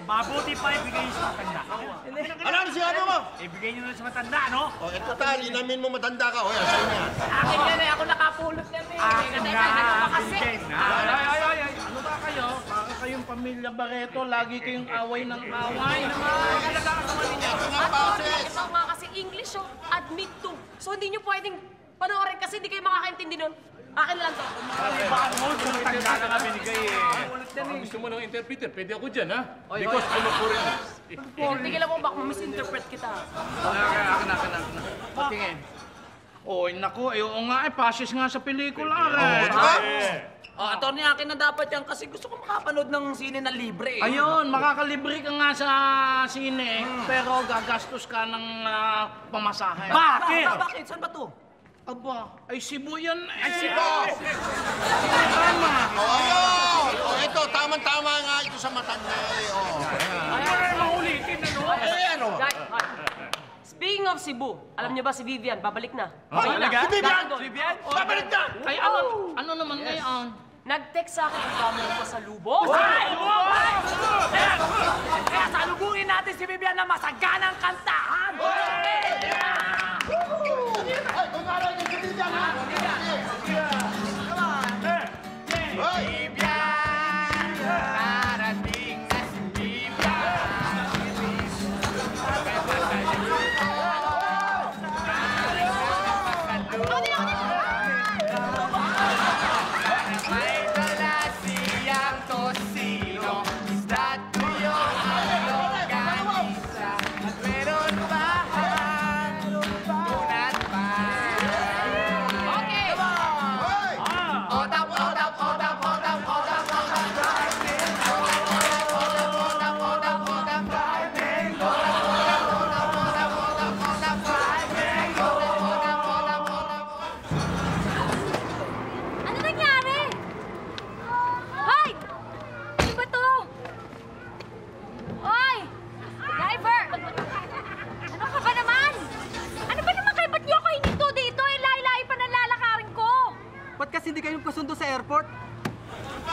Mabuti pa ibigay niyo sa matanda. Ano sinabi mo? Ibigay niyo na sa matanda, no? O, ito ta, linamin mo matanda ka. O, yan, sa'yo na yan. Akin yan eh, ako nakapulot yan eh. Akin na, Bilkay na. Ay, ano ba kayo? Para kayong pamilya Barreto, lagi kayong away ng away. Ito nga kasi English, oh. Admit to. So hindi nyo pwedeng panoorin kasi hindi kayo makakaintindi nun. Akin lang to. Baka mo, sa matanda na nga binigay eh. Gusto mo ng interpreter? Pwede ako dyan, ha? Because I'm a foreigner. Tigilan mo baka misinterpret kita. Akin na. Patingin. Oy, naku, oo nga passes nga sa pelikula, Attorney, akin na dapat yan kasi gusto ko makapanood ng sine na libre eh. Ayun, makakalibre ka nga sa sine, pero gagastos ka ng pamasahe. Bakit? Bakit? Saan ba to? Aba, ay Cebu yan eh. Ay, Cebu! Tama. O, ito, tama-tama nga ito sa matanda eh. O, Ay, maulitin na, no? ano? Guys, speaking of Cebu, alam niyo ba si Vivian, babalik na. Talaga? Si Vivian? Babalik na! Ay, ano naman ngayon? Nag-text sa akin kung kamo pa sa lubos. Ay! Kaya salubungin natin si Vivian na masaganang kantahan! Ay, kung ano yung kaibigan, ha? Hoy!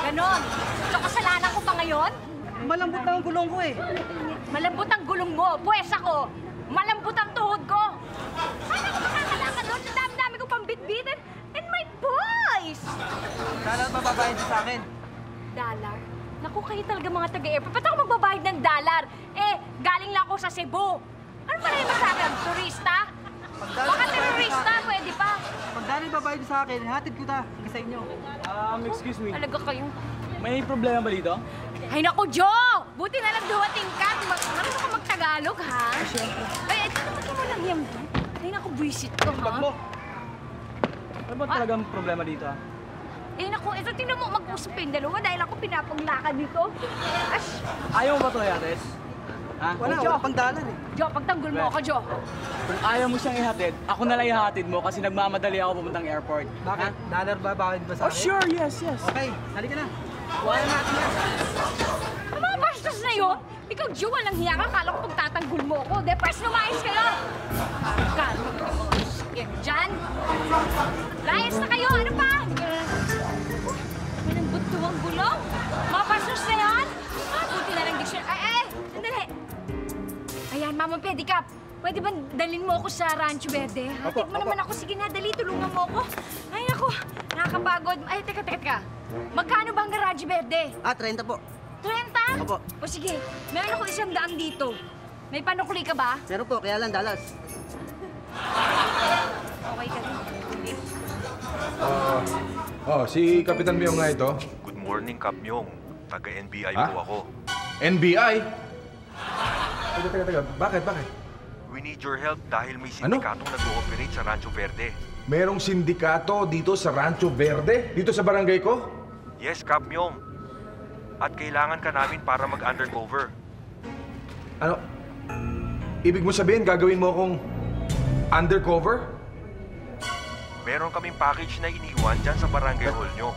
Ganon. So, kasalanan ko pa ngayon? Malambot na ang gulong ko eh. Malambot ang gulong mo. Pwes ako. Malambot ang tuhod ko. Paano ko makakalakad doon? Ang dami-dami ko pang bitbitin. And my boys! Kala ba babayad sa akin? Dollar? Naku, kayo talaga mga taga-airport. Ba't ako magbabayad ng dollar? Eh, galing lang ako sa Cebu. Ano pa rin masabi? Turista? Baka terorista, pwede pa. Pag dali babayad sa akin, hatid ko ta sa inyo. Excuse me. Talaga kayo. May problema ba dito? Ay, naku, Joe! Buti na lang duwating ka. Marunong ka mag-Tagalog, ha? Siyempre. Ay, ito naman ka mo lang yan. Ay, naku, buwisit ko, ha? Bakbo! Ano ba talagang problema dito, ha? Eh, naku, ito, tingnan mo, mag-usap yung dalawa dahil ako pinapanglakad dito. Ash! Ayaw mo ba ito, Yates? Ha? Wala, Joe. wala pang dalan eh. Joe, pagtanggol mo ako, Joe. Kung ayaw mo siyang ihatid, ako na lang ihatid mo kasi nagmamadali ako pupuntang airport. Bakit? Dollar ba? Bakit ba sa Oh, akin? sure, yes. Okay, halika na. Kuha natin yan. Ang mga bastos na yun, ikaw, Joe, walang hiya ka. Kala ko pagtatanggol mo ako. De, press, lumayas kayo! Kala ko, yan dyan. Layas na kayo, ano pa? Walang butuang gulong. Mga bastos na yun. Buti na lang diksyon. Ay, sandali. Ayan, Mama Pedicab. Pwede ba dalhin mo ako sa Rancho Verde? Hatid mo naman ako. Sige na, dali, tulungan mo ako. Ay, ako, nakakapagod. Ay, teka. Magkano ba ang Rancho Verde? 30 po. 30? Opo. O sige, meron ako 100 dito. May panukuli ka ba? Meron po, kaya lang Dallas. Okay ka rin. Si Kapitan Myong nga ito. Good morning, Kap Myong. Taga-NBI Ha? po ako. NBI? Teka. Bakit? We need your help dahil may sindikatong nag-ooperate sa Rancho Verde. Merong sindikato dito sa Rancho Verde? Dito sa barangay ko? Yes, Kap Myong. At kailangan ka namin para mag-undercover. Ano? Ibig mo sabihin, gagawin mo akong undercover? Meron kaming package na iniwan dyan sa barangay hall nyo.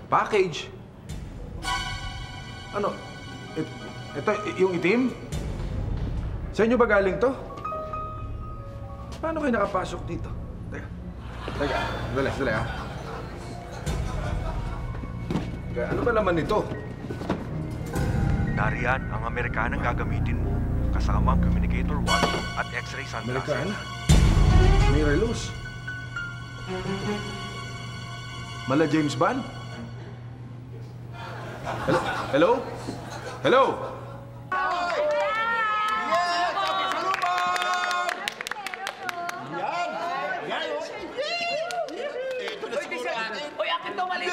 Package? Ano? Ito, yung itim? Sa inyo ba galing to? Paano kayo nakapasok dito? Teka. Sandali ha. Teka, ano ba naman ito? Nariyan ang Amerikanang gagamitin mo, kasama ang communicator watch at X-ray sunglasses. Amerikana? Mira Luz? Mala James Bond? Hello? Hello? Hello? Hoy, akin to, mali.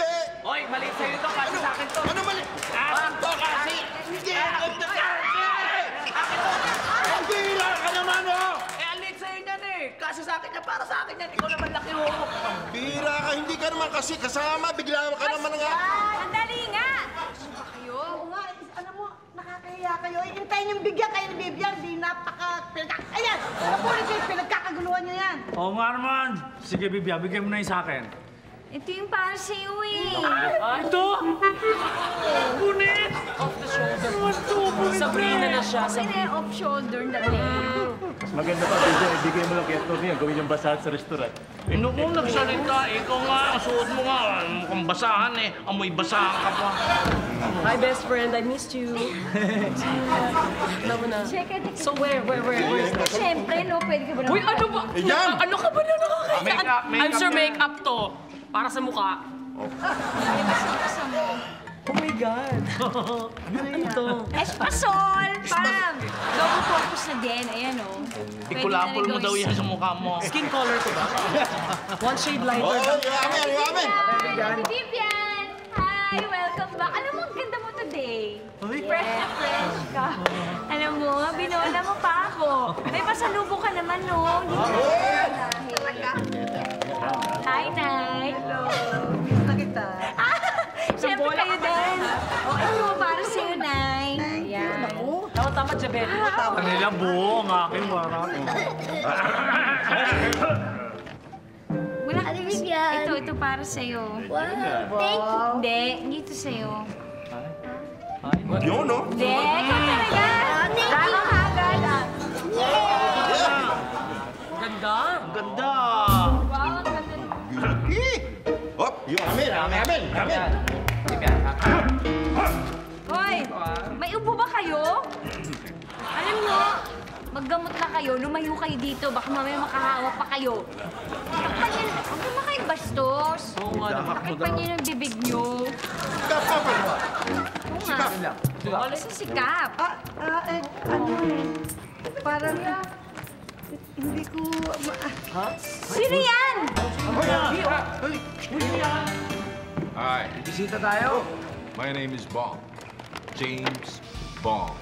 Hoy, mali sa'yo to, kasi sa akin to. Ano mali? Akin to kasi! Hindi! Akin to! Ang bira ka naman, oh! Eh, alit sa'yo yan eh. Kasi sa akin yan, para sa akin yan. Ikaw naman laki mo. Bira ka, hindi ka naman kasi kasama. Bigla ka naman nga. Sandali nga! Oo nga, alam mo, nakakahiya kayo. Hintayin yung bigyan kayo ni Vivian. Di Ayan! Napulit kayo, pinagkakaguluhan nyo yan. Oo nga naman. Sige, Bibia, bigyan mo na yung sa akin. Ito yung para sa'yo eh. Ito? Bunit! Off the shoulder. Sabrina na siya. Okay na off shoulder na rin. Mas maganda pa, Bidya, ibigay mo lang kay Tony yan. Gawin yung basahan sa restaurant. Kung nagsalita, ikaw nga, ang suot mo nga, mukhang basahan eh. Amoy basahan ka pa. Hi, best friend. I missed you. Love na. So, where? Siyempre, no? Pwede ka ba Uy, ano ba? Yan! Ano ka ba na nakakahiya? Makeup I'm sure na. make-up to. Para sa mukha. Oh my God. Ano to? Espasol! Pam! Double focus na din. Ayan, oh. Ikulapol mo daw yan sa mukha mo. Skin color ko ba? One shade lighter. Oo, yamin! Vivian! Hi! Welcome back. Alam mo, ang ganda mo today. Fresh na fresh ka. Alam mo, binola mo pa ako. May pasalubong ka naman, no? Hindi ka Hi, Nay. Hello. Miss na kita. Siyempre kayo din. Oh, ito para sa'yo, Nay. Ayan. Tama, Jabel. Ang nila buo, ang aking warap. Wala ka ito para sa'yo. Wow. Hindi, hindi ito sa'yo. Yun, no? Hindi, ikaw talaga. Tamang agad. Ganda. Ganda. Wow, ang ganda. Hop! Yamin! Hoy, may ubo ba kayo? Alam nyo, maggamot na kayo, lumayo kayo dito, baka mamaya makahawa pa kayo. Huwag naman kayong bastos. Takpan niyo ng bibig niyo. Sikap ka pa naman. Oo nga. Wala si Sikap. Parang hindi ko... Sino yan? Hi. Bisita tayo. My name is Bond. James Bond.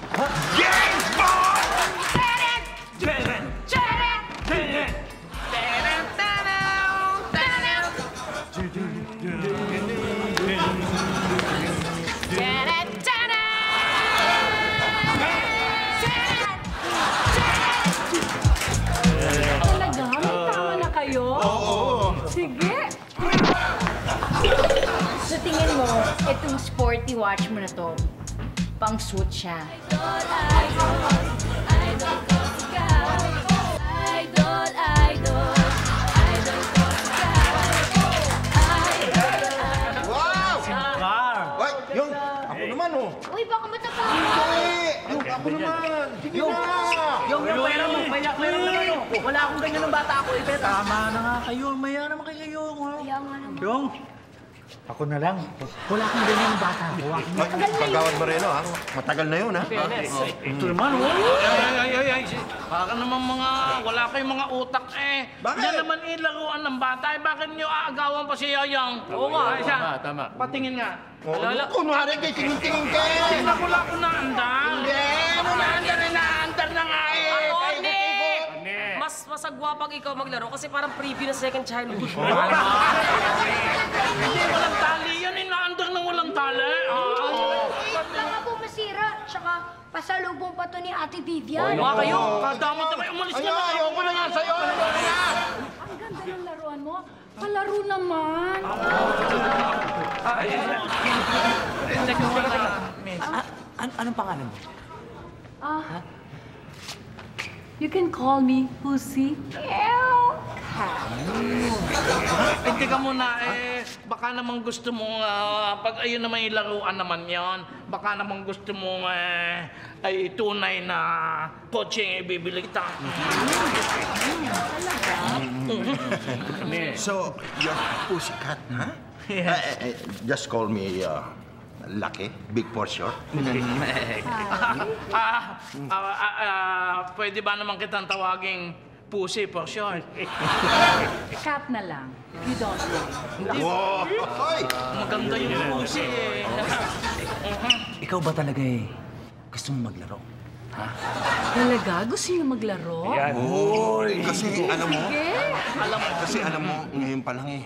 Talaga? May tama na kayo? Oo. Sige. Sa tingin mo, itong sporty watch mo na to, pang suit siya. Wow! Ay, yung, ako naman, oh. Uy, baka matapang. Yung, ako naman. Sige na. Yung pera mo, pera mo. Wala akong ganyan ng bata ako. Ipeta. Tama na nga kayo. Maya naman kayo. Kaya nga naman. Yung, ako na lang. Wala akong ganyan ng bata ko. Pagawad Moreno, ha? Matagal na yun, ha? Ito naman, oh. Ay. Baka naman wala kayong mga utak eh. Bakit? Yan naman ilaruan ng bata. Eh, bakit nyo aagawan pa si Yayang? Oo nga. Isa, Tama. patingin nga. Kunwari kay tingin-tingin ka. Tingnan ko lang kung naandar. Hindi, ano naandar na naandar na nga eh. Atty! Mas masagwa pag ikaw maglaro kasi parang preview na second childhood. Hindi, walang tali yan. Inaandar ng walang tali. Baka po masira. Tsaka pasalubong pa to ni Ate Vivian. Mga kayo, kadamot na kayo. Umalis ka na. Ayoko na yan sa'yo. Ayoko na yan. Ang ganda ng laruan mo. Palaro naman. Anong pangalan mo? You can call me Pussy. Ew. Hindi ka muna, baka naman gusto mo, pag ayun naman yung laruan naman yon, baka naman gusto mo, ay tunay na kotse yung ibibili kita. So, you're Pussycat, huh? Just call me Lucky, big for short. Pwede ba naman kitang tawaging Pussy for short? Cat na lang. You don't worry. Wow! Maganda yung Pussy Ikaw ba talaga gusto mo maglaro? Ha? Talaga? Gusto niyo maglaro? Hoy! Kasi alam mo, Sige. alam mo, ngayon pa lang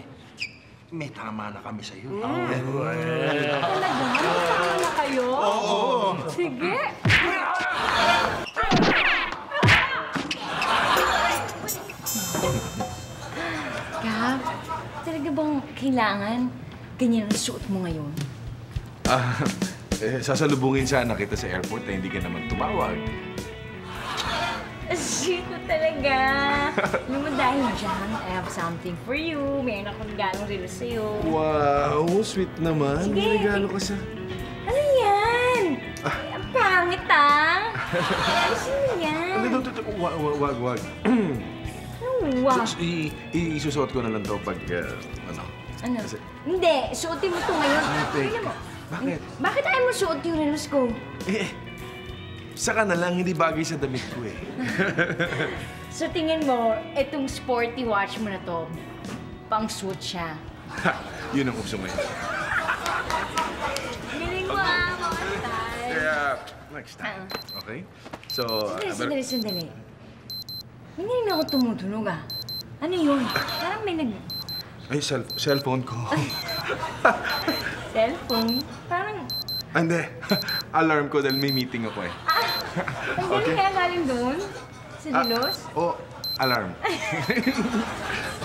may tama na kami sa'yo. Talaga? Magkakala na kayo? Oo. Sige. Cap, talaga bang kailangan ganyan ang suot mo ngayon? Sasalubungin sana kita sa airport na hindi ka naman tumawag. Sino talaga? Alam mo dahil dyan, I have something for you. Mayroon akong regalo rin sa'yo. Wow, sweet naman. Sige. May regalo ka sa... Ano yan? Ang pangit Ano sino yan? Wag. Wow. Isusuot ko na lang to pag, ano. Ano? Kasi- Hindi, suotin mo to ngayon. Thank Tingnan mo. Bakit? Bakit ayaw mo suot yung relos ko? Saka na lang, hindi bagay sa damit ko eh. So tingin mo, itong sporty watch mo na to, pang suit siya. Yun ang uso ngayon. Galing mo mga style. Kaya, next time. Okay? So, Sandali. Hindi na ako tumutunog Ano yun? Parang may Ay, cellphone ko. cellphone? Parang... Hindi. Alarm ko dahil may meeting ako eh. Ang galing kaya galing doon? Sa Dilos? Alarm.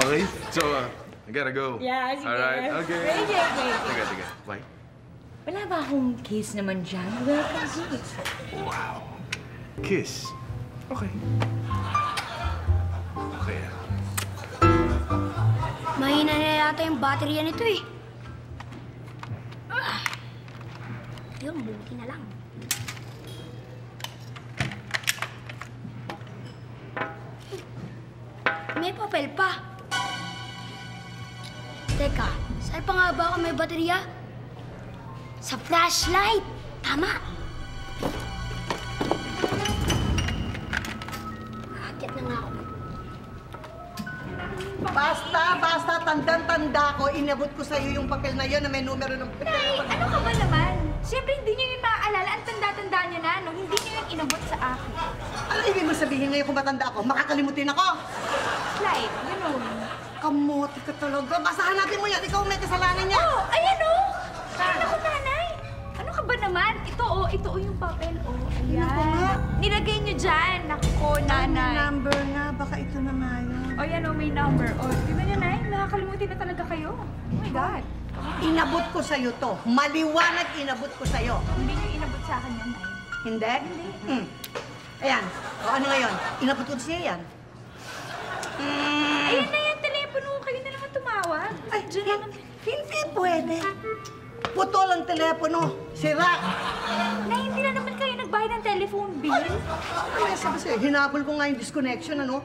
Okay? So, I gotta go. Yeah, sige. Alright, okay. Okay. Sige. Bye. Wala ba akong kiss naman dyan? Welcome kiss. Wow. Kiss. Okay. Okay. Mahina na yata yung baterya nito eh. Yun, buti na lang. May papel pa. Teka, saan pa nga ba ako may baterya? Sa flashlight! Tama! Akit na nga ako. Basta, tandang-tanda ko, inabot ko sa'yo yung papel na yun na may numero ng Nay, ano ka ba naman? Siyempre, hindi niyo yun maaalala. Ang tanda-tanda niyo na, no? Hindi niyo yun inabot sa akin. Ano ibig mo sabihin ngayon kung matanda ako? Makakalimutin ako? Like, ganun. Kamote ka talaga. Basta hanapin mo yan. Ikaw may kasalanan niya. Oh, ayan o! Ay, naku, nanay! Ano ka ba naman? Ito yung papel. Ayan. Naku nga. Nilagay niyo dyan. Naku, May nanay. number nga. Baka ito na nga yun. O, yan may number. O, di ba nanay? Nakakalimutin na talaga kayo. Oh my God. Inabot ko sa'yo to. Maliwanag inabot ko sa'yo. Hindi niyo inabot sa akin yan, nay. Hindi? Hindi. Ayan. O ano ngayon? Inabot ko sa'yo yan. Ayan na yan, telepono. Kayo na naman tumawag. Ay, hindi pwede. Putol ang telepono. Sira. Na hindi na naman kayo nagbayad ng telephone bill. Ano yung sabi sa'yo? Hinabol ko nga yung disconnection, ano?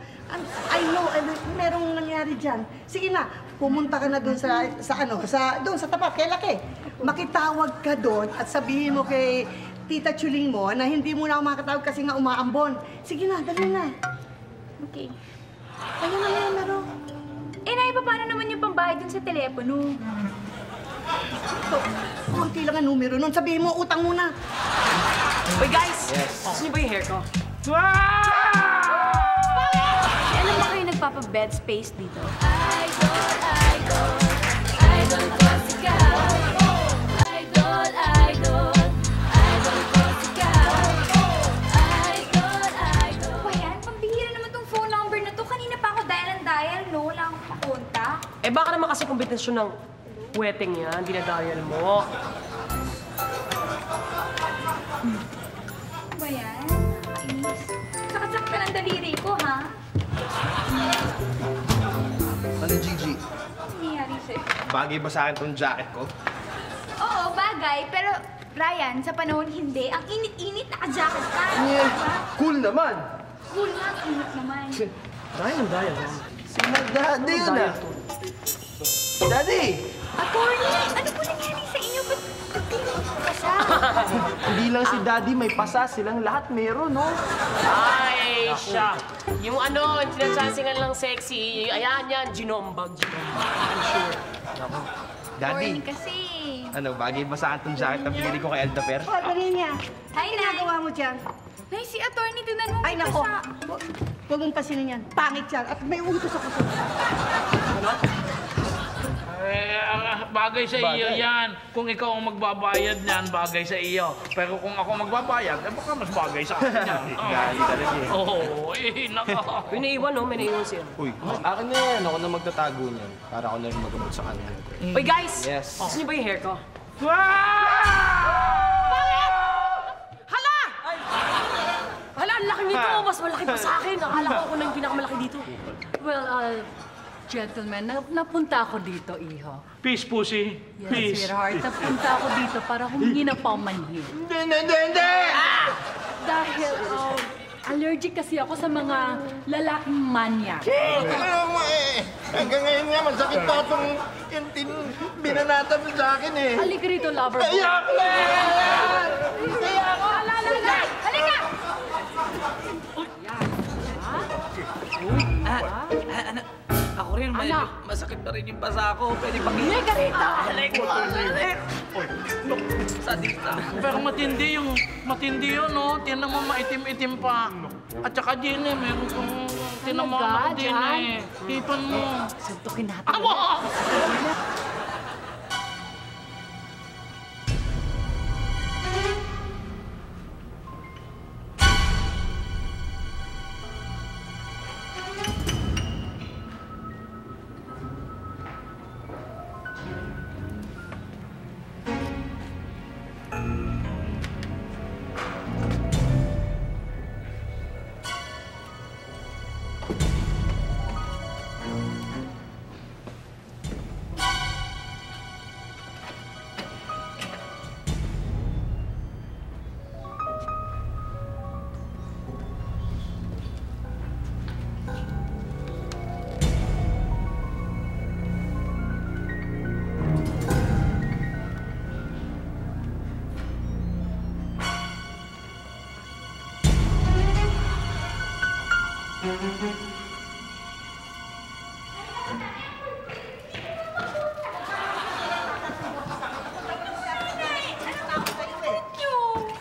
I know, merong nangyari dyan. Sige na, pumunta ka na doon doon sa tapat, kay Laki. Makitawag ka doon at sabihin mo kay Tita Chuling mo na hindi mo na ako makatawag kasi nga umaambon. Sige na, dali na. Okay. Ano na yung numero? Nay, paano naman yung pambayad dun sa telepono? Ito, konti lang ang numero nun. Sabihin mo, utang muna. Uy, guys! Gusto niyo ba yung hair ko? Alam ba kayo nagpapa-bed space dito? Ano ba yan? Pambihira naman tong phone number na to. Kanina pa ako dial, no? Wala akong pakontak. Eh, baka naman kasi kompetisyon ng wedding yan, dinadial mo. Ano ba yan? Nakakainis. Sakasakta ng daliri ko, ha? bagay ba sa akin tong jacket ko? Oo, bagay. Pero, Ryan, sa panahon hindi. Ang init-init, naka-jacket ka. Yeah. Cool naman. Cool nga, init naman. Ryan, ang daya. Si Daddy yun ah. Daddy! Attorney, ano po nangyari sa inyo? Ba't kayo pasa? Hindi lang si Daddy may pasa, silang lahat meron, no? Ay, siya. Yung ano, sinasasingan lang sexy. Ayan yan, ginombag. I'm sure. Daddy, Attorney kasi. ano, bagay ba sa akin tong jacket na pinili ko kay Aldaper? Oh, dali niya. Hi, Nay. Ginagawa mo dyan? Nay, si attorney tinanong Ay, nako. Huwag mong pasinin yan. Pangit yan. At may utos ako sa... Bagay sa iyo yan. Kung ikaw ang magbabayad niyan, bagay sa iyo. Pero kung ako magbabayad, eh baka mas bagay sa akin yan. Gali talaga eh. Oo, naka. May naiwan, no? May naiwan siya. Uy, akin na yan. Ako na magtatago niyan. Para ako na rin magamot sa kanya. Uy, guys! Yes. Gusto niyo ba yung hair ko? Bakit? Hala! Hala, ang laki nito. Mas malaki pa sa akin. Akala ko ako na yung pinakamalaki dito. Well, gentlemen, napunta ako dito, Iho. Peace, pussy. Yes, Peace. sweetheart. Napunta ako dito para humingi ng paumanhin. Hindi! Dahil, allergic kasi ako sa mga lalaking manya. Alam mo hanggang ngayon nga, masakit pa itong binanata mo sa akin eh. Halika rito, lover boy. Kaya ako na! Kaya ako! Halika! Halika! Ako rin, masakit pa rin yung pasa ko. Pwede pang... Halika rito! Pero matindi yun, no? Tinan mo, maitim-itim pa. At saka din eh, meron kong tinamaan din eh. Hipan mo. Suntukin natin. Awa!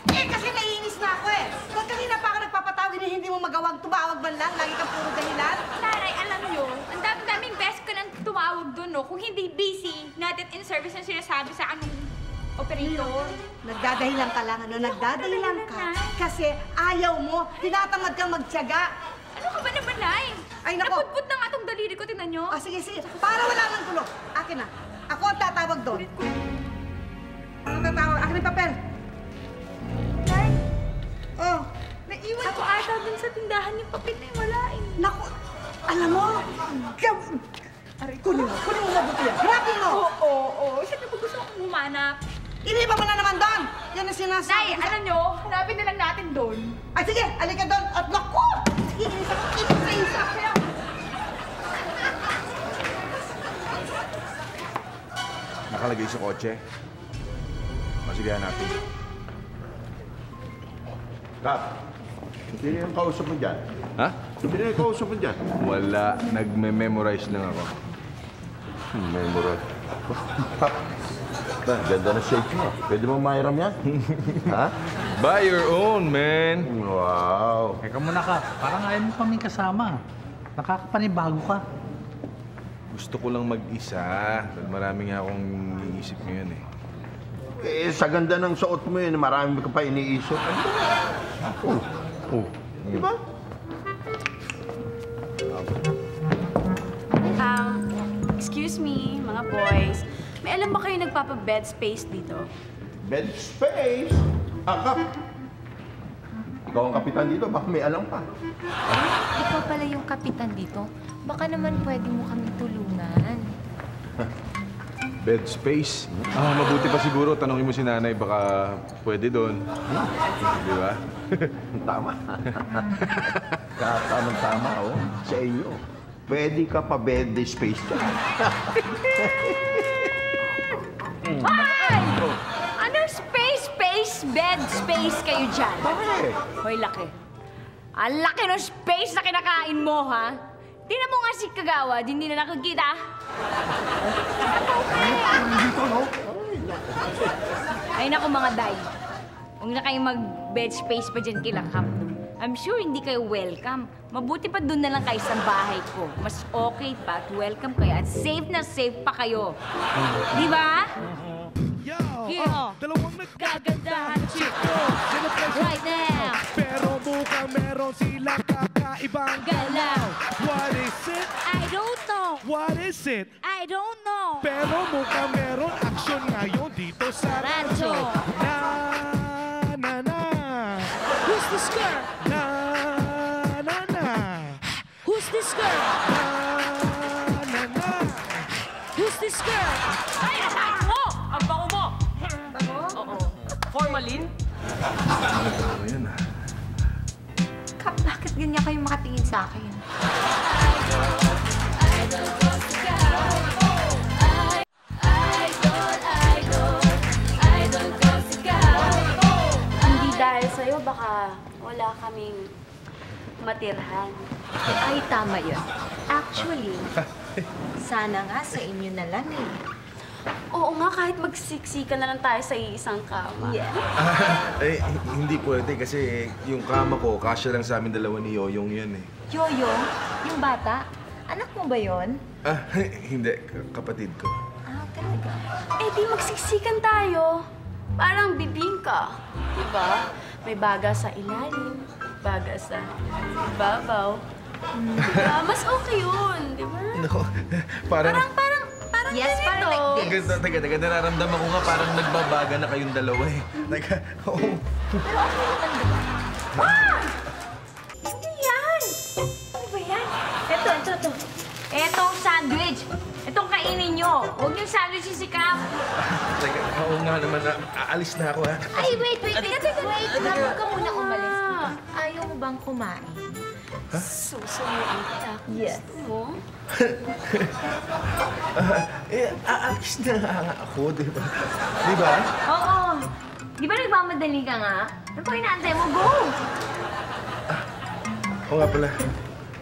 Kasi naiinis na ako eh. Kung kanina pa ako nagpapatawag na hindi mo magawang tumawag man lang, lagi kang puro dahilan. Nanay, alam nyo, ang dami-daming best ko nang tumawag doon, no? Kung hindi busy, not in service ang sinasabi sa anong operator. Nagdadahilan ka lang, ano? Nagdadahilan ka. Kasi ayaw mo. Tinatamad kang magtiyaga. Ano ka ba naman, Nay? Ay, nako. Naputput na nga tong daliri ko, tinan nyo. Ah, sige, sige. Para wala nang gulo. Akin na. Ako ang tatawag doon. Ano tatawag? Akin yung papel. Nay, Oh. naiwan ko ata dun sa tindahan yung papel na yung wala eh. Naku, alam mo, kunin mo mabuti yan. Hanapin mo! Oo. Siyempre pag gusto kong humanap. Iniba mo na naman doon! Yan ang sinasabi. Nay, alam nyo, hanapin na lang natin doon. Ay, sige, alika doon. At naku! Inis ako, inis ako. Nakalagay sa kotse. Sige, hanapin. Kap, sino yung kausap mo dyan? Ha? Sino yung kausap mo dyan? Wala. Nagme-memorize lang ako. Memorize. Kap, ganda na shape mo. Pwede mo mairam yan? Ha? Buy your own, man. Wow. Teka muna ka. Parang ayaw mo kaming kasama. Nakakapanibago ka. Gusto ko lang mag-isa. Dahil marami nga akong iniisip ngayon eh. Eh, sa ganda ng suot mo yun, marami ka pa iniisip. Diba? Excuse me, mga boys. May alam ba kayo nagpapa-bed space dito? Bed space? Kap. Ikaw ang kapitan dito, baka may alam pa. Ikaw pala yung kapitan dito. Baka naman pwede mo kaming tulungan. Bed space. Mabuti pa siguro, tanongin mo si nanay, baka pwede doon. Di ba? Tama. Tama, oh. Sa inyo. Pwede ka pa bed space ka. Ay! Anong bed space kayo dyan? Bakit? Hoy, laki. Ang laki ng space na kinakain mo, ha? Tingnan mo nga si Kagawad, hindi na nakikita. Ay, naku mga day. Huwag na kayong mag-bed space pa dyan kila Cap. I'm sure hindi kayo welcome. Mabuti pa doon na lang kayo sa bahay ko. Mas okay pa at welcome kayo at safe na safe pa kayo. Di ba? Dalawang Gagandahan chiko right now. Pero mukhang meron silang kakaibang galaw. What is it? I don't know. What is it? I don't know. Pero mukhang meron aksyon ngayon dito sa Rancho. Na. Who's this girl? Na. Who's this girl? Na. Who's this girl? Ay, ang mo! Ang bango mo! Bango? Oo. Formalin? Kap, bakit ganyan kayo makatingin sa akin? Hindi dahil sa'yo, baka wala kaming matirhan. Ay, tama yun. Actually, sana nga sa inyo na lang eh. Oo nga, kahit magsiksika na lang tayo sa iisang kama. Yeah. Eh, hindi pwede kasi yung kama ko, kasya lang sa amin dalawa ni Yoyong yan eh. Yoyo, yung bata, anak mo ba yon? Hindi, kapatid ko. Ah, talaga? Eh di magsiksikan tayo. Parang bibingka. Diba? May baga sa ilalim, baga sa ibabaw. Diba? Mas okay yun, diba? No, parang Yes, parang like this. Taga, nararamdaman ko nga parang nagbabaga na kayong dalawa eh. Oo. Pero okay naman, diba? Ah! Hindi yan! Ano ba yan? Ito. Etong sandwich. Itong kainin nyo. Huwag yung sandwich si Cap. Teka, oo nga naman, aalis na ako ha. Ay, wait. Huwag ka muna umalis. Ayaw mo bang kumain? Susunod kita. Yes. Mo? Aalis na nga ako, di ba? Di ba? Oo. Di ba nagmamadali ka nga? Ano pa inaantay mo? Go! Oo nga pala.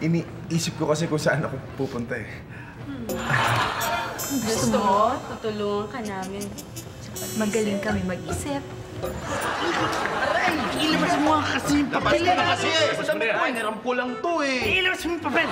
Iniisip ko kasi kung saan ako pupunta eh. Gusto mo? Tutulungan ka namin. Magaling kami mag-isip. Aray! Ilabas mo kasi yung papel. Tapos na kasi eh! Sabi ko, hiniram ko lang to eh! Ilabas mo yung papel!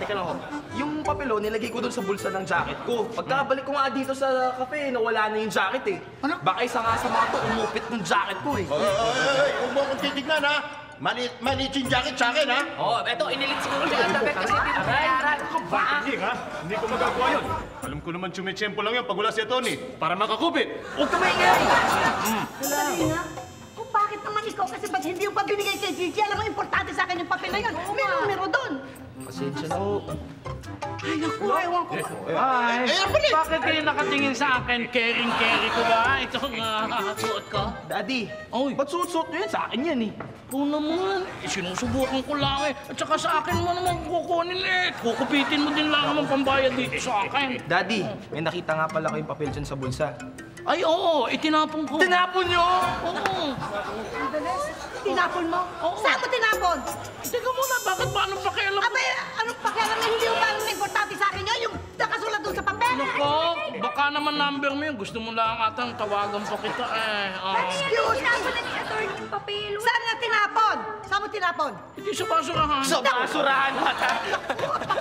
Teka lang ho. Yung papelo, nilagay ko doon sa bulsa ng jacket ko. Pagkabalik ko nga dito sa cafe, nawala na yung jacket eh. Ano? Baka isa nga sa mga to, umupit ng jacket ko eh. Huwag mo akong titignan, ha? Maliit yung jacket sa akin, ha? Oo, eto, inilit siguro siya ang tapet kasi hindi mo kinayaran. Hindi ha? Hindi ko magagawa yun. Alam ko naman tsumechempo lang yan pag wala si Tony para makakupit. Huwag ka maingay! Dali na. Kung bakit naman ikaw? Kasi ba't hindi yung pa binigay kay Gigi? Alam mo, importante sa akin yung papel na yun. May numero doon. Pasensya na ho. Ay, naku, ewan ko. Ay, bakit kayo nakatingin sa akin? Caring-carry ko ba? Itong suot ko? Daddy, Oy. ba't suot-suot nyo yan? Sa akin yan eh. Oo naman. Sinusubukan ko lang eh. At saka sa akin mo naman kukunin eh. Kukupitin mo din lang naman pambayad dito sa akin. Daddy, may nakita nga pala kayong papel dyan sa bulsa. Ay, oo. Itinapon ko. Tinapon nyo? Oo. Tinapon mo? Oo. Saan mo tinapon? Teka muna, bakit ba? Anong pakialam mo? Abay, anong pakialam na hindi mo ba importante sa akin yun? Yung nakasulat doon sa papel? Nako, baka naman number mo yun. Gusto mo lang atang tawagan pa kita eh. Excuse me. Tinapon na ni attorney yung papel. Saan nga tinapon? Saan mo tinapon? Hindi sa basurahan. Sa basurahan mata!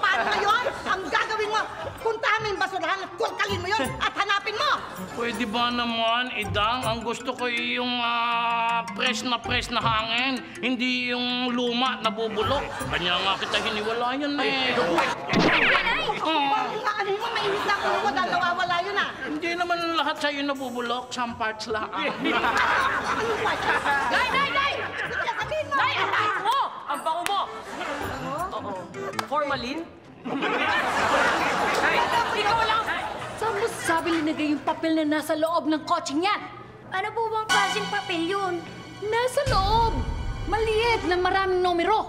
Paano ngayon? Ang gagawin mo, puntahan mo yung basurahan at kulkalin mo yun at hanapin mo. Pwede ba naman, Idang? Ang gusto ko yung fresh na hangin. Hindi yung luma na bubulok. Kanya nga kita hiniwalayan eh. Bakit nga ano mo, mainit na ako mo dahil nawawala yun ah. Hindi naman lahat sa'yo nabubulok. Some parts lang. Day! Day, ang bango mo! Ang bango mo! Oo. Formalin? Day, ikaw lang! Saan mo sabi papel na nasa loob ng kotseng yan? Ano po bang klaseng papel yun? Nasa loob! Maliit na maraming numero.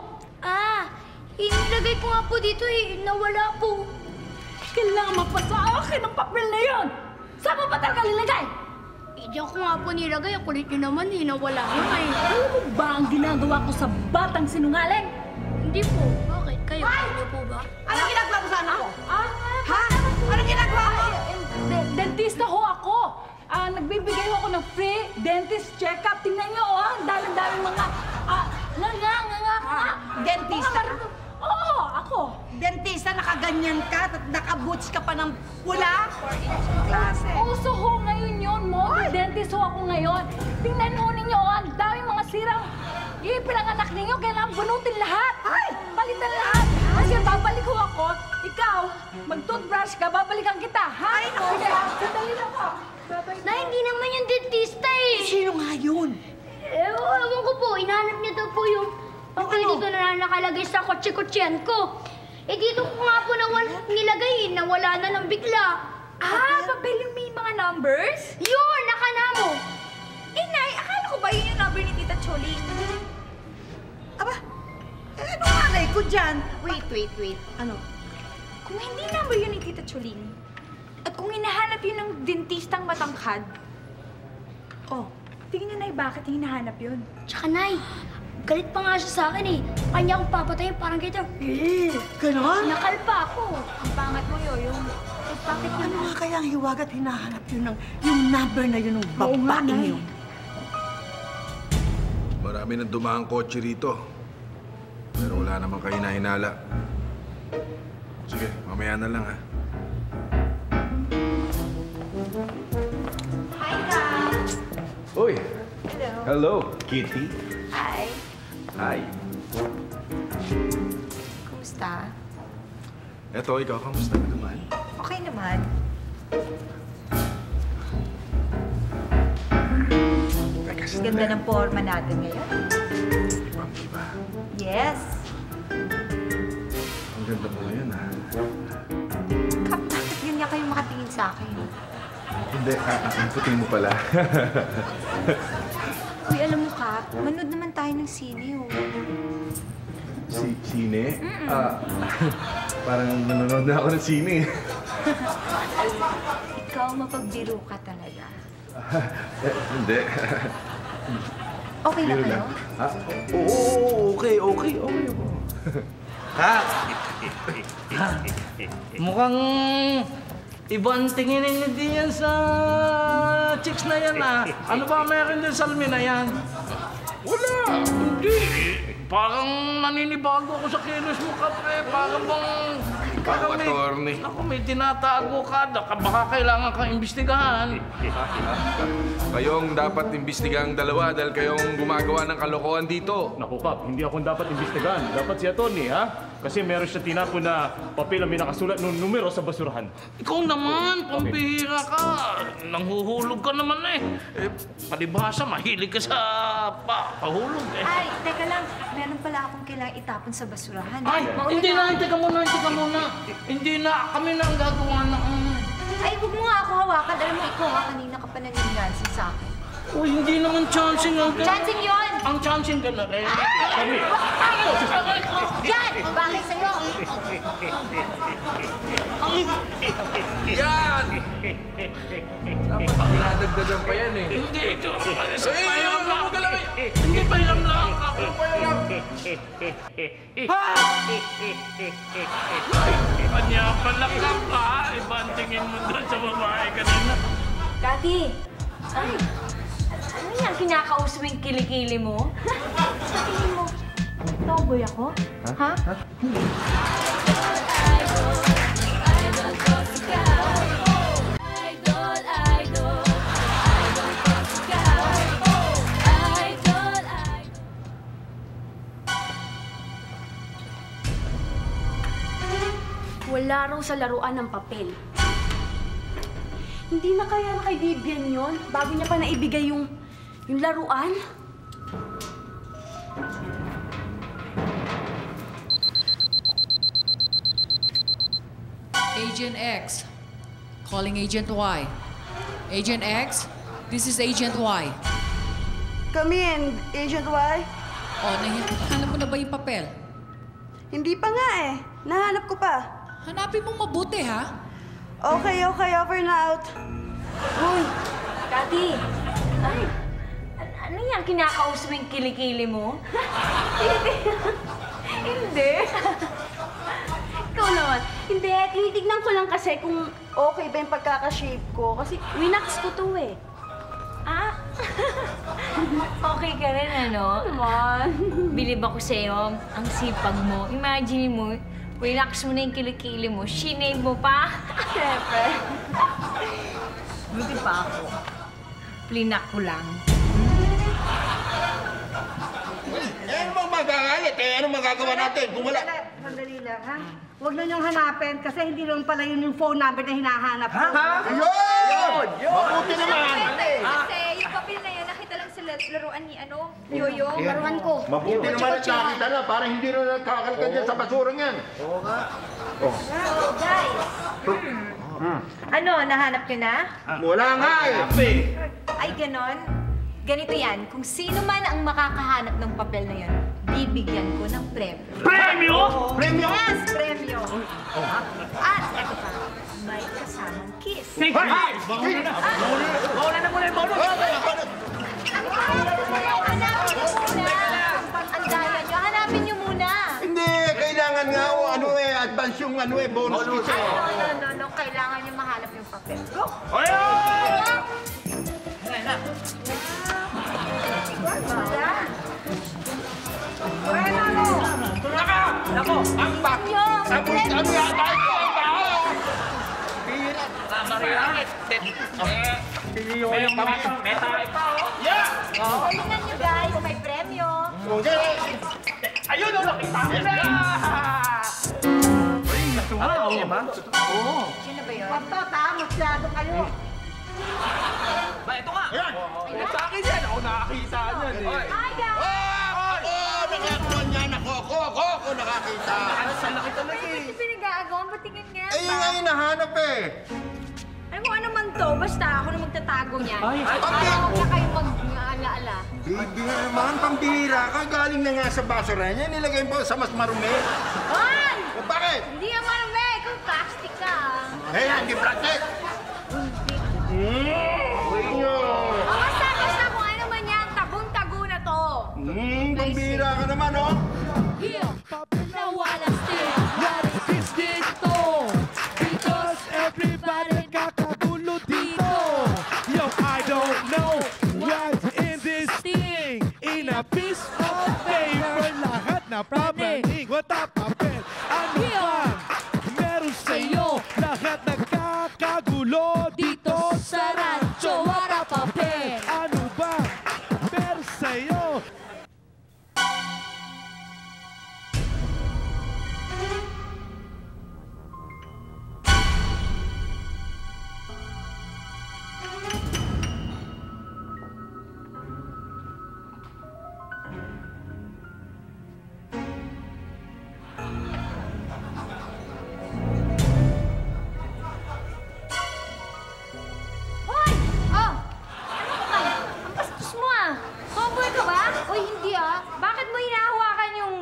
Inilagay ko nga po dito nawala po. Kailangan mapasa akin ang papel na yun! Saan mo ba talaga nilagay? Diyan ko nga po nilagay. Ang kulit nyo naman nawala yun Alam mo ba ang ginagawa ko sa batang sinungaling? Hindi po. Bakit? Kayo? Ano po ba? Anong ginagawa mo sa anak ko? Ha? Anong ginagawa mo? Dentista ho ako. Nagbibigay ho ako ng free dentist check-up. Tingnan niyo, ang dami-daming mga... Dentista? Oo, ako. Dentista, nakaganyan ka at nakaboots ka pa ng pula? Klase. Uso ho ngayon yun, model dentist ho ako ngayon. Tingnan ho ninyo, ang daming mga sirang ipinanganak ninyo, kailangan bunutin lahat. Palitan lahat. Kasi babalik ho ako, ikaw, mag-toothbrush ka, babalikan kita. Ay, naku. Sandali lang po. Na, hindi naman yung dentista Sino nga yun? Ewan ko po, inahanap niya daw po yung papel dito na nakalagay sa kotse-kotsehan ko. Dito ko nga po nilagay, nawala na lang bigla. Papel yung may mga numbers? Yun, nakanamo. Nay, akala ko ba yun yung number ni Tita Choling? Ano malay ko dyan? Wait. Ano? Kung hindi number yun ni Tita Choling, at kung hinahanap yun ng dentistang matangkad, tingin niyo, Nay, bakit hinahanap yun? Tsaka, Nay, galit pa nga siya sa akin Kanya akong papatayin, parang ganito. Ganon? Nakal pa ako. Ang pangat mo, Yoyo. Bakit ano nga kaya ang hiwagat hinahanap yun ng yung number na yun ng babaeng yun? Marami nang dumahang kotse rito. Pero wala namang kahina-hinala. Sige, mamaya na lang, ha? Hi, Dad! Uy! Hello, Kitty. Hi. Hi. Kumusta? Eto, ikaw, kamusta ka naman? Okay naman. Ganda ng forma natin ngayon. Diba? Yes. Ang ganda mo ngayon, ha? Kap, bakit ganyan kayo makatingin sa akin? Hindi, ang puti mo pala. Uy, alam mo, Kap, manood naman tayo ng sine, Sine? Parang nanonood na ako ng sine. Ikaw, mapagbiro ka talaga. Hindi. Okay lang Biro kayo? Ha? Oo, okay. Ha? Mukhang ibang tinginin niyo din yan sa chicks na yan, Ano ba meron din sa salmi na yan? Wala! Hindi! Parang naninibago ako sa kilos mo, kapre. Parang may tinatago ka. Baka kailangan kang imbestigahan. Kayong dapat imbestigahan dalawa dahil kayong gumagawa ng kalokohan dito. Naku, Kap, hindi ako dapat imbestigahan. Dapat si Atty, ha? Kasi meron siya tinapon na papel na may nakasulat ng numero sa basurahan. Ikaw naman, pambihira ka. Nanghuhulog ka naman palibhasa, mahilig ka sa pahulog Ay, teka lang. Meron pala akong kailangang itapon sa basurahan. Ay, hindi na. Teka muna. Hindi na. Kami na ang gagawa ng... Ay, huwag mo nga ako hawakan. Alam mo, ikaw nga kanina ka pa nanginansin sa akin. Uy, hindi naman chancing ang... Chancing yun! Ang chancing ka na rin. Yan! Bakit sa'yo? Yan! Dapat pinadagdagan pa yan Hindi ito. Pahiram lang ako lang Hindi pahiram lang ako. Pahiram. Kanya pala ka pa. Ibang tingin mo doon sa babae kanina. Kati! Ay! Ano yan? Kinakausap yung kilikili mo? Tingin mo, tomboy ako? Ha? Wala raw sa laruan ng papel. Hindi na kaya na kay Vivian yun? Bago niya pa naibigay yung laruan? Agent X, calling Agent Y. Agent X, this is Agent Y. Come in, Agent Y. Oh, nahanap mo na ba yung papel? Hindi pa nga eh. Nahanap ko pa. Hanapin mong mabuti, ha? Okay, over and out. Uy, Kati. Ay, ano yan? Kinakausap yung kilikili mo? Hindi. Ikaw naman. Hindi, tinitignan ko lang kasi kung okay ba yung pagkakashape ko. Kasi winax ko to eh. Ah? Okay ka rin, ano? Naman. Bilib ako sa'yo. Ang sipag mo. Imagine mo, relax mo na yung kilikili mo. Shinave mo pa. Siyempre. Buti pa ako. Plinak ko lang. Ano bang magagalit? Ano magagawa natin kung wala? Sandali lang, ha? Huwag na niyong hanapin kasi hindi lang pala yun yung phone number na hinahanap ko. Yun! Mabuti naman! Kasi yung papel na yan, nakita lang sa laruan ni Yoyo. Laruan ko. Mabuti naman at nakita na para hindi na nagkakalkan dyan sa basurang yan. Oo nga. So, guys. Ano, nahanap nyo na? Wala nga eh. Ay, ganon. Ganito yan, kung sino man ang makakahanap ng papel na yan, bibigyan ko ng premyo. Premyo? Premyo? Yes, premyo. At eto pa, may kasamang kiss. Hey! Bawala na muna yung bonus! Ang daya nyo, hanapin nyo muna. Hindi, kailangan nga advance yung bonus kiss. No, kailangan nyo mahanap yung papel. Go! Nako! Ang bak! Ano yata ito? Pira! Maria! May tayo pa, oh! Yeah! Tingnan nyo guys, may premyo. Ayun, nakita ko na! Oo ba? Oo. Sino ba yun? Pagtata, masyado kayo. Ba, ito nga! Ayan! Sa akin yan! Ako nakakita niyan eh. Hi guys! Nakakuha niya! Ako nakakita! Sa laki talaga eh. Ba't pinag-aagawan? Patingin nga ba? Yun nga yung nahanap eh. Alam mo, ano man to? Basta ako na magtatago niyan. Ay, huwag na kayong mag-alaala. Baby naman, pambihira ka. Galing na nga sa basura niya. Nilagay mo sa mas marumi. Ay! Bakit? Hindi ang marami. Ikaw plastic ka. Hey, hindi plastic. Basta kung ano man yan, tagong-tago na to. Pambihira ka naman, oh. Na walang stick, walang kiss dito. Because everybody kakagulo dito. Yo, I don't know what's in this thing. In a piece of paper, lahat na papanig. Wata papel, ano ba? Meron sa'yo, lahat nagkakagulo dito sa rancho. Wata papel, ano ba? Meron sa'yo. Hoy! Oh! Ano ka ba? Ang bastos mo ah! Tomboy ka ba? Uy, hindi ah. Bakit mo hinahawakan yung...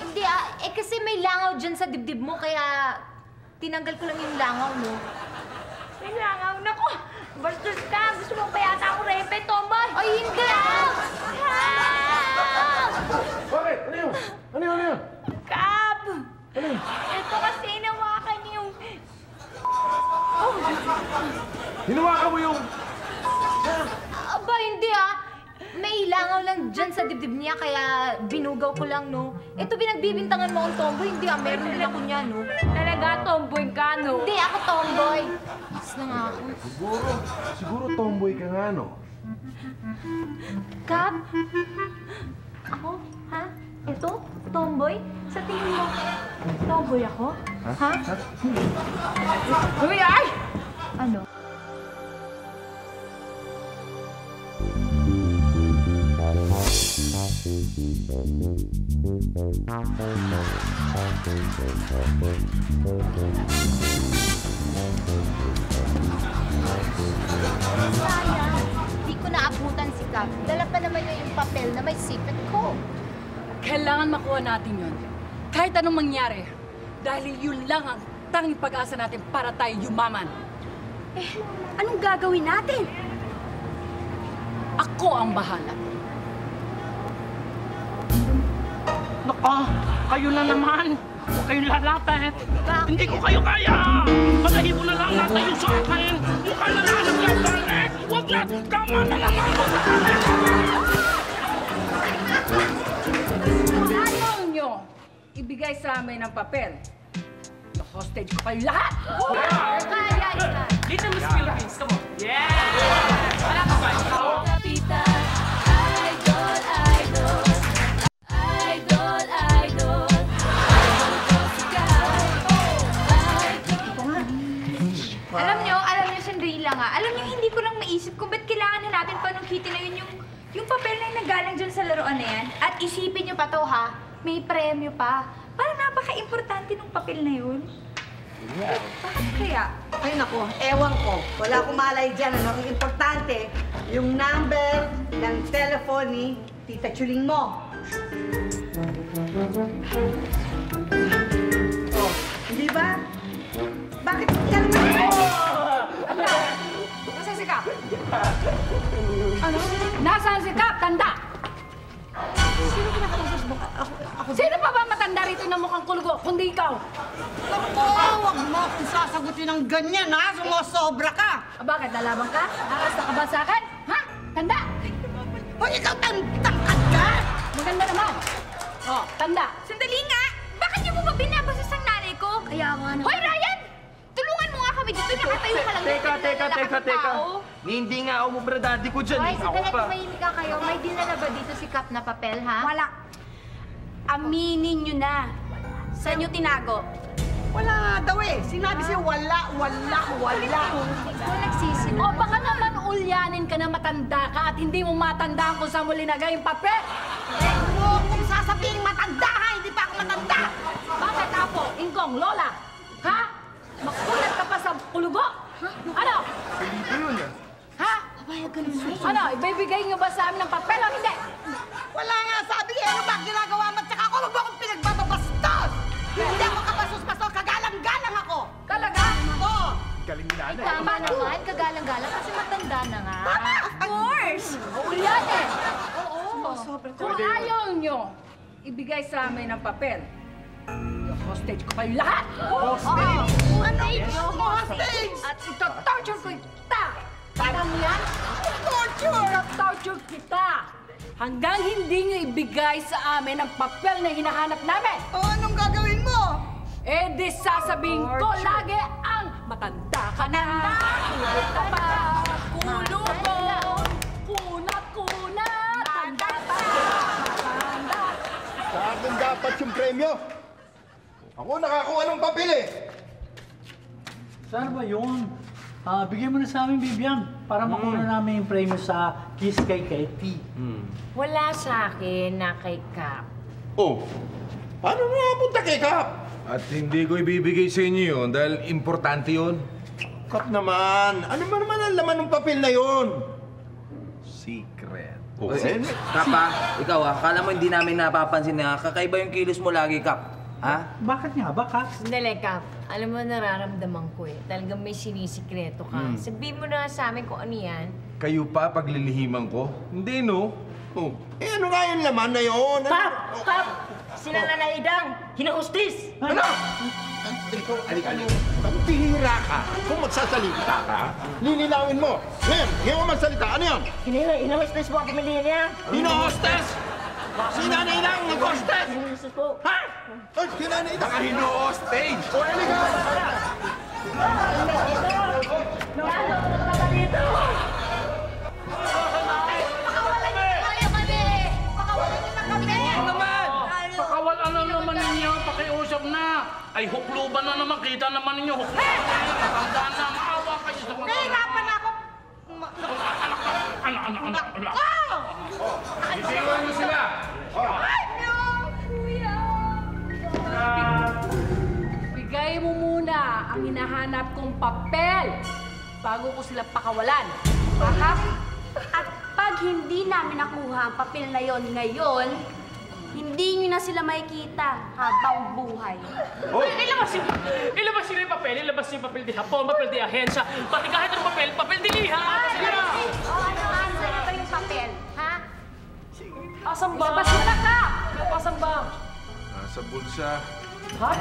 Hindi ah. Eh kasi may langaw dyan sa dibdib mo, kaya tinanggal ko lang yung langaw mo. May langaw? Naku! Bastos ka! Gusto mo pa yata akong repe, tomboy? Ay, hindi ah! Bakit? Ano yun? Ano yun? Kap! Ito kasi hinawakan yung... Oh! Hinawakan mo yung... Aba, hindi ah. May langaw lang dyan sa dibdib niya, kaya binugaw ko lang, no? Ito, pinagbibintangan mo akong tomboy. Hindi ah, meron din ako niya, no? Talaga, tomboy ka, no? Hindi, ako tomboy. Mas na nga ako. Siguro tomboy ka nga, no? Kap? Ako? Ha? Ito? Tomboy? Sa tingin mo, tomboy ako? Ha? Uy, ay! Ano? Sayang, di ko naabutan si Cap. Dala pa naman niya yung papel na may sipit ko. Kailangan makuha natin yun. Kahit anong mangyari. Dahil yun lang ang tanging pag-asa natin para tayo yumaman. Eh, anong gagawin natin? Ako ang bahala. Naka, kayo na naman. Huwag kayong lalapit. Hindi ko kayo kaya. Palahin mo na lang natayo sa akin. Mukha na lang ang lalapit. Huwag na, kama na lang ako sa akin. Ayaw nyo ibigay sa amin ang papel. Hostage ko kayo lahat! Kaya yan! Little Miss Philippines, come on! Yeah! Wala ka ba? Kapitan, idol, idol. Idol, idol. Alam nyo, sandali lang ha. Alam nyo, hindi ko lang maisip kung ba't kailangan hanapin pa nung kitty na yun yung papel na yung nanggaling dyan sa laruan na yan. At isipin nyo pa to ha, may premyo pa. Parang napaka-importante nung papel na yun. Bakit kaya? Ay nako, ewan ko. Wala akong malay dyan. Ano? Ang importante, yung number ng telephone ni Tita Chuling mo. Oh, hindi ba? Bakit? Nasaan si Cap? Ano? Nasaan si Cap? Tanda! Sino kinakausap mo? Sino pa ba matanda rito na mukhang kulugo, kundi ikaw? Naku, wag mo akong sasagutin ng ganyan, ha? Sumosobra ka! Bakit? Lalaban ka? Arasta ka ba sa akin? Ha? Tanda! Hoy, ikaw tangkad ka! Maganda naman. Oh, tanda. Sandali nga! Bakit niyo mo ba binabasas ang nanay ko? Kaya nga naman. Hoy, Ryan! Tulungan mo nga kami dito. Nakatayo ka lang. Teka. Hindi nga ako mubra daddy ko dyan. Hoy, Ako sandali, pa. tumahimik ka kayo. May dinala ba dito si Cap na papel, ha? Wala. Aminin nyo na. Saan nyo tinago? Wala nga daw eh. Sinabi siya wala. Ikaw nagsisinungaling. O baka naman ulyanin ka na matanda ka at hindi mo matandaan kung saan mo linagay yung papel. Kung sasabihin matanda ha, hindi pa ako matanda. Bakit, Apo? Ingkong, Lola? Ha? Makulat ka pa sa kulugo? Ano? Dito yun ah. Ha? Ano, ibibigay niyo ba sa amin ng papel o hindi? Wala nga sabi eh. Ano ba ginagawa mo? Tsaka ako, wag mo akong pinagbababastos. Hindi ako kapasos-pasos. Kagalang-galang ako. Talaga? Oo. Galing ni nanay. Tama naman, kagalang-galang kasi matanda na nga. Of course! Ulyanin! Oo. Kung ayaw niyo ibigay sa amin ang papel, hostage ko kayo lahat! Hostage? Hostage? At ito-torture ko kita! Tara mo yan? Torture kita! Hanggang hindi niyo ibigay sa amin ang papel na hinahanap namin! Anong gagawin mo? Eh di sasabihin ko lagi ang matanda ka na! Kulot ka pa! Kulot ko! Kunat-kunat! Tanda pa! Matanda! Sa akin dapat yung premyo. Ako nakakuha ng papel eh. Saan ba yun? Bigyan mo na sa amin, Bibian, para makuha namin yung premyo sa Kiss kay Katie. Wala sa akin na kay Cap. Oh, paano napunta kay Kap? At hindi ko ibibigay sa inyo yun dahil importante yun. Kap naman, ano ba naman ang laman ng papel na yun? Secret. Kapa, ikaw akala mo hindi namin napapansin na kakaiba yung kilos mo lagi, Kap. Ha? Bakit nga ba, Kap? Sandali, Cap. Alam mo, nararamdaman ko eh. Talagang may sinisikreto ka. Sabihin mo na sa amin kung ano yan. Kayo pa paglilihiman ko? Hindi, no? Oh, eh ano nga yung laman na yun? Cap! Cap! Sila Nanaidang! Hinahustis! Ano? Ikaw, alika. Ang pihira ka. Kung magsasalita ka, lilinawin mo. Ngayon, ngayon ka magsalita. Ano yan? Hinahustis po ang pamilya niya. Hino-hostes? Si Nanay lang nag-hostes? Hinahustis po. Ha? Ay, si Nanay lang. Hino-hostage! O, alika. Pakawalan na naman ninyo, pakiusap na. Ay, hukluban na naman, kita naman ninyo. Hukluban na, matandaan na, maawa kayo sa mga... Nahirapan ako. Anak. Isiwan mo sila! Bigay mo muna ang hinahanap maghahanap kong papel bago ko sila pakawalan. Bakap? At pag hindi namin nakuha ang papel na yon ngayon, hindi nyo na sila makikita habang buhay. Ilabas nyo yung papel. Ilabas nyo yung papel di hapon, papel di ahensya. Pati kahit ang papel di liha. Ano yung papel? Ha? Asan ba? Labas mo na ka! Asan ba? Nasa bulsa. Ha?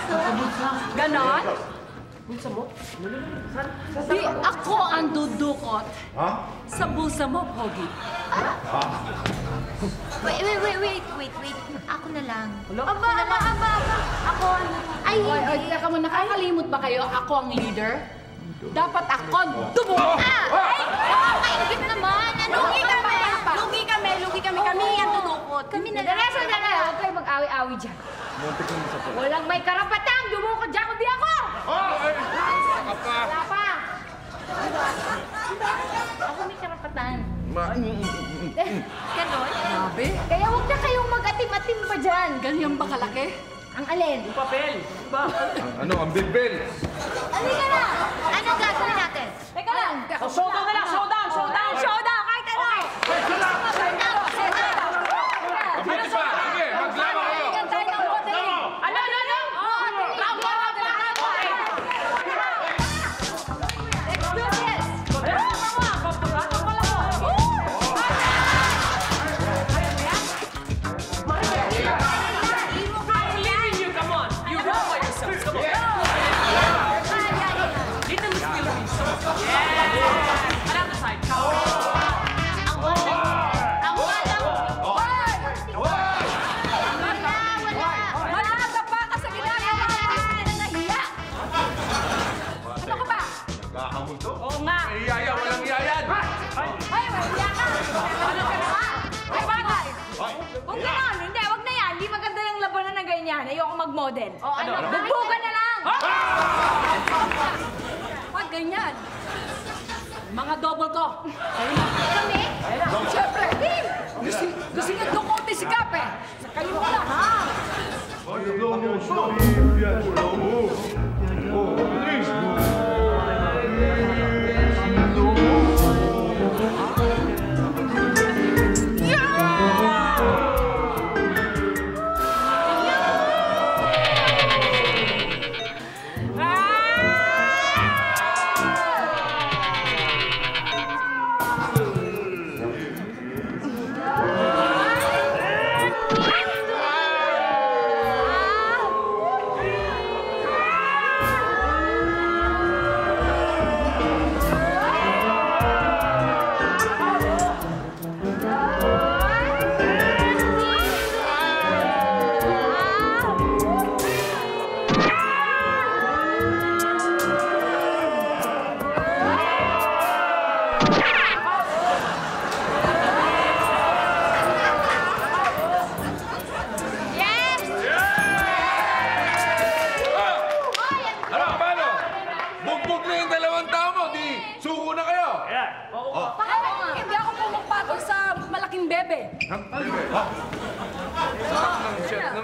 Sa bulsa. Ganon? Bulsa mo? Di ako ang dudukot Ha? sa bulsa mo, Pogi. Wait. Ako na lang. Aba. Ako ano? Ay, teka mo, nakakalimot ba kayo? Ako ang leader? Dapat ako ang dudukot! Ay, naman! Lugi kami ang dudukot. Kami na lang. Huwag kayo mag-awi-awi dyan. Walang may karapatang dumukot dyan kundi ako! Wala pa! Ako may karapatan. Ganon? Grabe. Kaya huwag na kayong mag-atim-atim pa dyan. Ganyan ba kalaki? Ang alin? Yung papel. Diba? Ang bilbil. Halika na! Anong gagawin natin? Teka lang! Showdown na lang! Showdown! Showdown! Kahit ano! Mabuti pa! Sige, maglama kayo! Ano? Let's do this! I'm leaving you! Come on! You roll by yourself! Come on! Little Miss Philippines! Yeah! Another side! Wala ka pa ka sa ginagawa! Nahiya! Ano ka ba? Nagkahamon to? Oo nga! Iyaya, walang iyayan! Ay, mahiya ka! Ano ka na? Ay, bagay! Huwag ganon! Hindi, huwag na yan! Hindi maganda yung labanan na ganyan. Ayoko mag-model. O ano? Ano? Bugbugan na lang! Huwag ganyan! Mga double ko! Kayo na! Kami? Siyempre! Gusto niyo dukote si Kape! Sa kayo ko lang, ha? Ano, paano? Bugbog na yung dalawang tao mo, di suko na kayo! Hindi ako pumapatol sa malaking bebe. Ng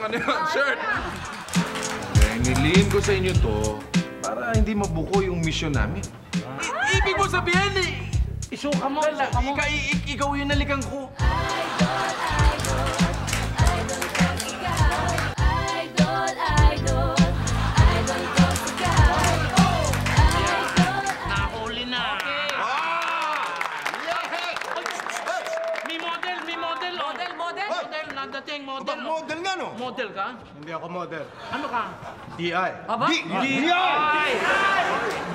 ano yun, shirt! Nilihin ko sa inyo to para hindi mabuko yung mission namin. Ibig mo sabihin Isuka mo. ikaw yung nalikan ko. Nahuli na. May model. Model, nadating model. Model nga, no? Model ka? Hindi ako model. Ano ka? DI. Aba? DI!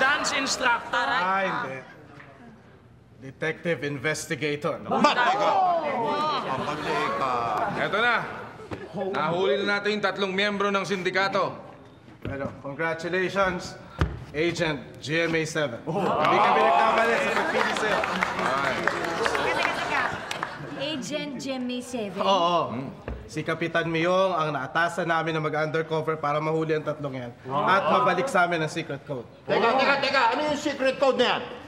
Dance instructor. Hindi. Detective investigator. Eto na. Nahuli na natin yung 3 miyembro ng sindikato. Pero, congratulations, Agent GMA7. Hindi kami nagkamali sa pagpili sa'yo. Agent Jimmy 7. Oo. Si Kapitan Miyong ang naatasan namin na mag-undercover para mahuli ang 3 yan. At mabalik sa amin ang secret code. Teka. Ano yung secret code na yan?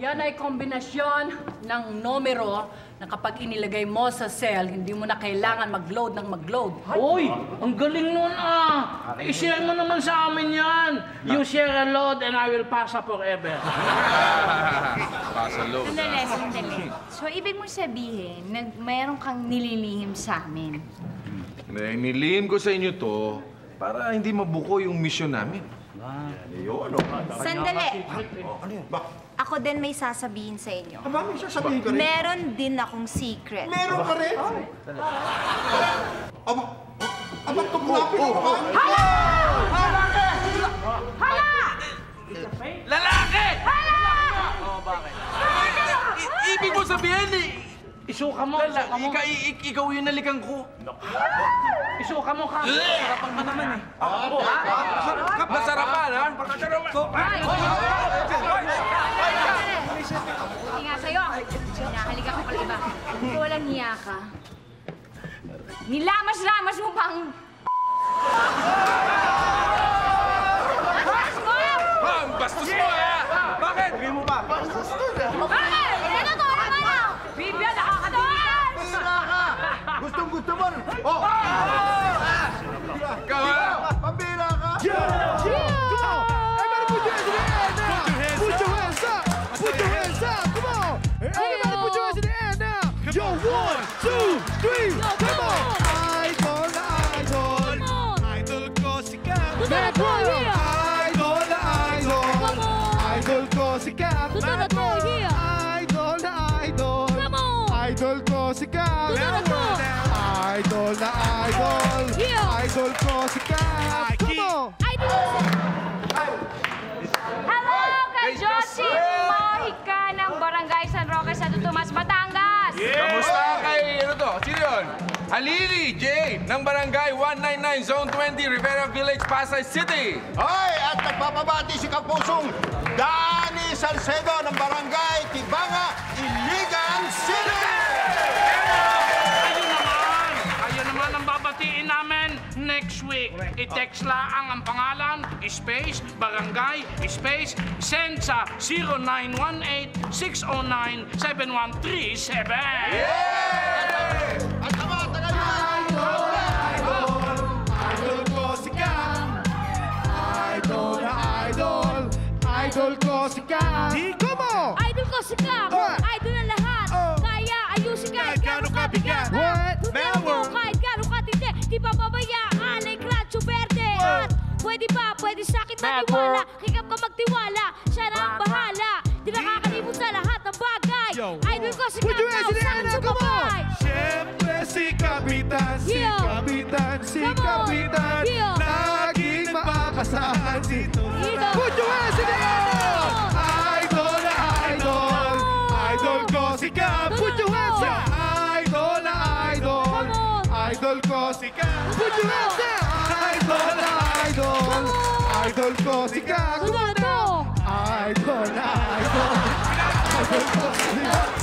Yan ay kombinasyon ng numero na kapag inilagay mo sa cell, hindi mo na kailangan mag-load ng mag-load. Uy, ang galing nun I-share mo naman sa amin yan. You share a load and I will pass up forever. Pass a load. Sandali. So, ibig mong sabihin, mayroon kang nililihim sa amin. Nilihim ko sa inyo to para hindi mabuko yung mission namin. Sandali. Ano yan? Ba? Ako din may sasabihin sa inyo. May sasabihin ka rin? Meron din akong secret. Meron ka rin? Aba, tuklapin ako ba? Hala! Lalaki! Hala! Oh, bakit? Ibig mo sabihin Isuka mo, isuka mo. Ikaw yung nalikan ko. Isuka mo ka. Sarapan ka naman Masarapan, ha? Hindi nga sa'yo. Hinahalikan ko pala iba. Kung walang hiya ka, nilamas-lamas mo pang... Bastos mo! Bastos mo, ha? Bakit? Bigay mo pa. Bastos to, ha? Bakit? Ano to? Ano na? Bibia, nakakatawas! Gustong-gusto mo. Oh! Ikaw, ha? Pambira ka! Yeah! Everybody put your hands in the air now! Put your hands up! Put your hands up! Come on! Everybody put your hands in the air now! Yo, 1, 2, 3, come on! Idol na idol! Idol ko si Cap! Idol na idol! Idol ko si Cap! Idol na idol! Idol ko si Cap! Idol na idol! Idol ko si Cap! Come on! Hello kay Josie Mahika ng Barangay San Roque, Santo Tomas, Batangas! Kamusta kay, Sino yun? Halili J. ng Barangay 199, Zone 20, Rivera Village, Pasay City. Hoy! At nagpapabati si Kapusong Dani Salcedo ng Barangay Tibanga, Iligan City! Ayun naman ang babatiin namin next week. I-text lang ang pangalan, space, barangay, space, send sa 0918-609-7137. At tama, tagal na! Idol ko si Cap! Idol na idol! Idol ko si Cap! Come on! Idol ko si Cap! Idol na lahat! Kaya ayusin kahit gano'ng kabigat! What? Tutulong mo kahit gano'ng katindi! Di pa babayaan ay Grancho Verde! At pwede ba? Pwede sa'kin maniwala! Kikap ka magtiwala! Siya na ang bahala! Di nakakalimot sa lahat ng bagay! Idol ko si Cap! Sa'kin sumabay! Siyempre si Kapitan, si Kapitan, laging makakasahan dito. Put your hands in the air! Idol na idol! Idol ko si Cap! Put your hands up! Idol na idol! Idol ko si Cap! Put your hands up! Idol na idol! Idol ko si Cap! Idol na idol! Idol ko si Cap!